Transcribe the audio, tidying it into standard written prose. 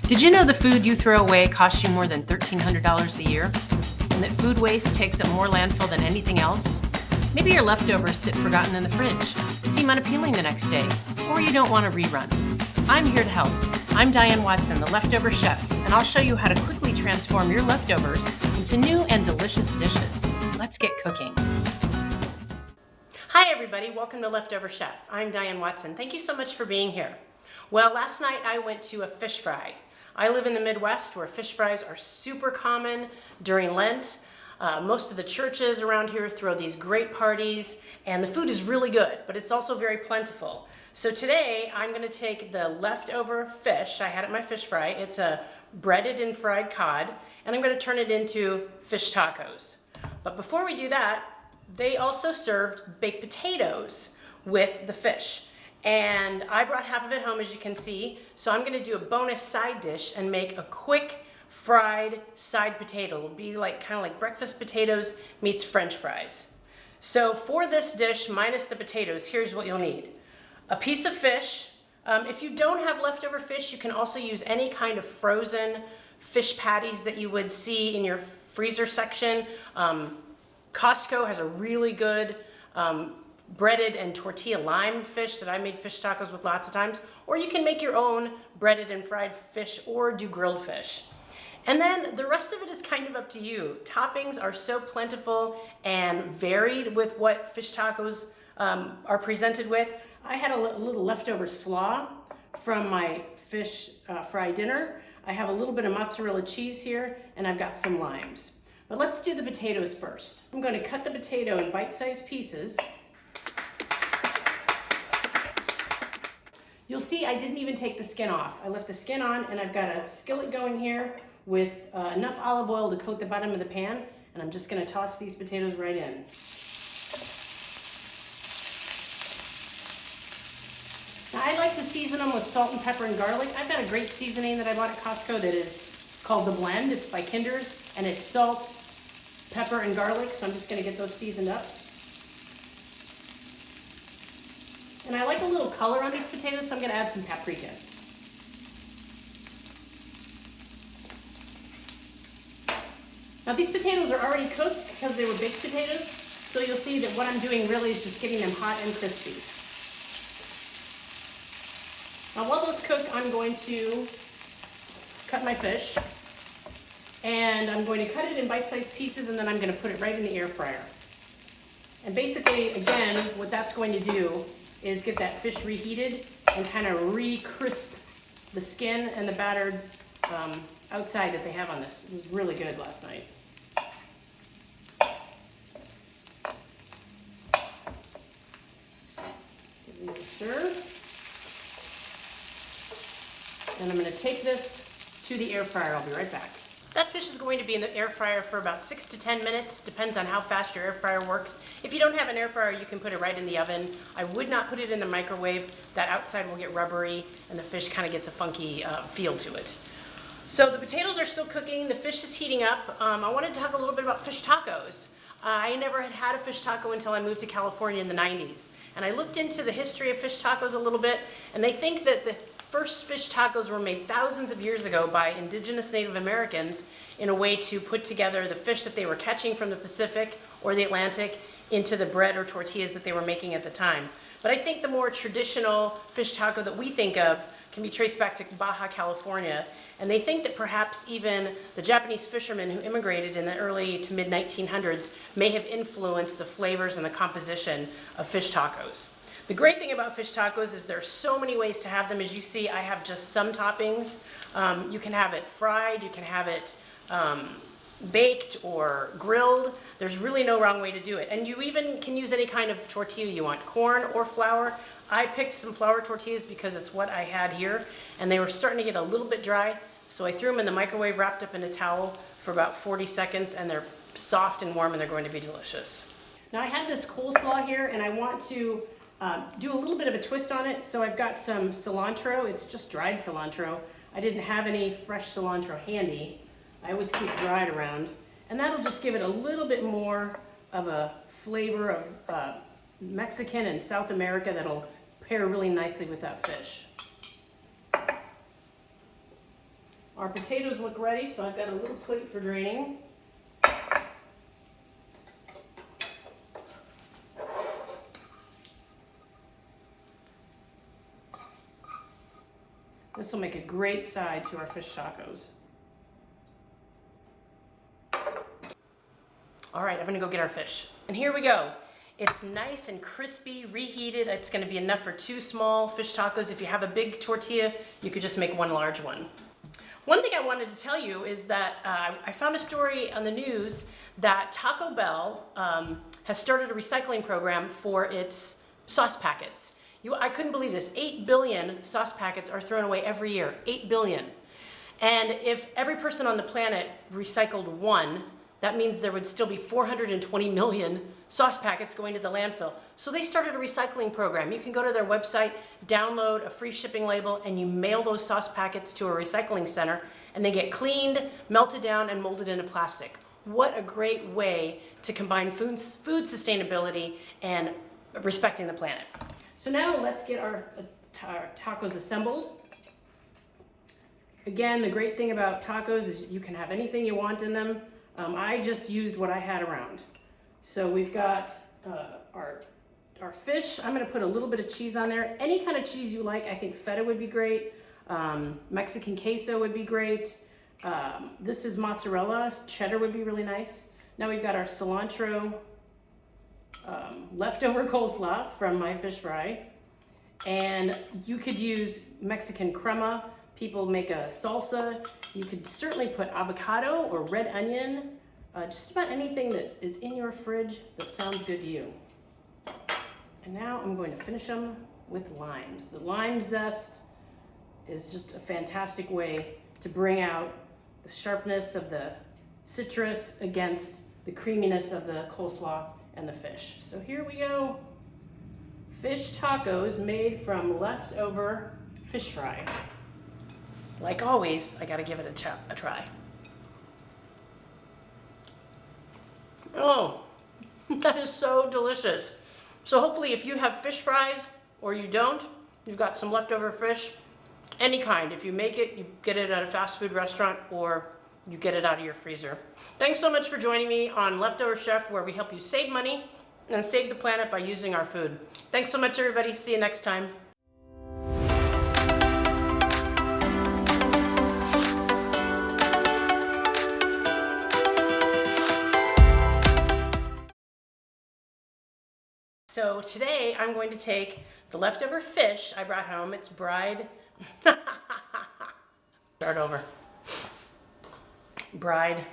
Did you know the food you throw away costs you more than $1,300 a year? And that food waste takes up more landfill than anything else? Maybe your leftovers sit forgotten in the fridge, seem unappealing the next day, or you don't want a rerun. I'm here to help. I'm Diane Watson, the leftover chef, and I'll show you how to quickly transform your leftovers into new and delicious dishes. Let's get cooking. Hi everybody, welcome to Leftover Chef. I'm Diane Watson. Thank you so much for being here. Well, last night I went to a fish fry. I live in the Midwest where fish fries are super common during Lent. Most of the churches around here throw these great parties, and the food is really good, but it's also very plentiful. So today I'm going to take the leftover fish I had at my fish fry. It's a breaded and fried cod, and I'm going to turn it into fish tacos. But before we do that, they also served baked potatoes with the fish. And I brought half of it home, as you can see. So I'm gonna do a bonus side dish and make a quick fried side potato. It'll be kind of like breakfast potatoes meets French fries. So for this dish, minus the potatoes, here's what you'll need. A piece of fish. If you don't have leftover fish, you can also use any kind of frozen fish patties that you would see in your freezer section. Costco has a really good breaded and tortilla lime fish that I made fish tacos with lots of times, or you can make your own breaded and fried fish or do grilled fish. And then the rest of it is kind of up to you. Toppings are so plentiful and varied with what fish tacos are presented with. I had a little leftover slaw from my fish fry dinner. I have a little bit of mozzarella cheese here, and I've got some limes. But let's do the potatoes first. I'm going to cut the potato in bite-sized pieces. You'll see I didn't even take the skin off. I left the skin on, and I've got a skillet going here with enough olive oil to coat the bottom of the pan, and I'm just going to toss these potatoes right in. Now, I like to season them with salt and pepper and garlic. I've got a great seasoning that I bought at Costco that is called The Blend. It's by Kinder's, and it's salt, pepper, and garlic, so I'm just going to get those seasoned up. And I like a little color on these potatoes, so I'm going to add some paprika. Now these potatoes are already cooked because they were baked potatoes, so you'll see that what I'm doing really is just getting them hot and crispy. Now while those cook, I'm going to cut my fish, and I'm going to cut it in bite-sized pieces, and then I'm going to put it right in the air fryer. And basically, again, what that's going to do is get that fish reheated and kind of re-crisp the skin and the battered outside that they have on this. It was really good last night. Give these a stir. And I'm going to take this to the air fryer. I'll be right back. That fish is going to be in the air fryer for about 6 to 10 minutes. Depends on how fast your air fryer works. If you don't have an air fryer, you can put it right in the oven. I would not put it in the microwave. That outside will get rubbery, and the fish kind of gets a funky feel to it. So the potatoes are still cooking. The fish is heating up. I wanted to talk a little bit about fish tacos. I never had a fish taco until I moved to California in the 90s. And I looked into the history of fish tacos a little bit, and they think that the first fish tacos were made thousands of years ago by indigenous Native Americans in a way to put together the fish that they were catching from the Pacific or the Atlantic into the bread or tortillas that they were making at the time. But I think the more traditional fish taco that we think of can be traced back to Baja California. And they think that perhaps even the Japanese fishermen who immigrated in the early to mid 1900s may have influenced the flavors and the composition of fish tacos. The great thing about fish tacos is there are so many ways to have them. As you see, I have just some toppings. You can have it fried, you can have it baked or grilled. There's really no wrong way to do it. And you even can use any kind of tortilla you want, corn or flour. I picked some flour tortillas because it's what I had here, and they were starting to get a little bit dry, so I threw them in the microwave wrapped up in a towel for about 40 seconds, and they're soft and warm, and they're going to be delicious. Now I have this coleslaw here, and I want to do a little bit of a twist on it. So I've got some cilantro. It's just dried cilantro. I didn't have any fresh cilantro handy. I always keep dried around. And that'll just give it a little bit more of a flavor of Mexican and South America that'll pair really nicely with that fish. Our potatoes look ready, so I've got a little plate for draining. This will make a great side to our fish tacos. All right, I'm gonna go get our fish. And here we go. It's nice and crispy, reheated. It's gonna be enough for 2 small fish tacos. If you have a big tortilla, you could just make 1 large one. One thing I wanted to tell you is that I found a story on the news that Taco Bell has started a recycling program for its sauce packets. I couldn't believe this. 8 billion sauce packets are thrown away every year. 8 billion. And if every person on the planet recycled 1, that means there would still be 420 million sauce packets going to the landfill. So they started a recycling program. You can go to their website, download a free shipping label, and you mail those sauce packets to a recycling center, and they get cleaned, melted down, and molded into plastic. What a great way to combine food sustainability and respecting the planet. So now let's get our tacos assembled. Again, the great thing about tacos is you can have anything you want in them. I just used what I had around. So we've got our fish. I'm gonna put a little bit of cheese on there. Any kind of cheese you like. I think feta would be great. Mexican queso would be great. This is mozzarella. Cheddar would be really nice. Now we've got our cilantro, leftover coleslaw from my fish fry. And you could use Mexican crema. People make a salsa. You could certainly put avocado or red onion, just about anything that is in your fridge that sounds good to you. And now I'm going to finish them with limes. The lime zest is just a fantastic way to bring out the sharpness of the citrus against the creaminess of the coleslaw and the fish. So here we go. Fish tacos made from leftover fish fry. Like always, I gotta give it a try. Oh, that is so delicious. So hopefully if you have fish fries or you don't, you've got some leftover fish, any kind. If you make it, you get it at a fast food restaurant or you get it out of your freezer. Thanks so much for joining me on Leftover Chef, where we help you save money and save the planet by using our food. Thanks so much, everybody. See you next time. So today I'm going to take the leftover fish I brought home. It's bride. Start over. Bride.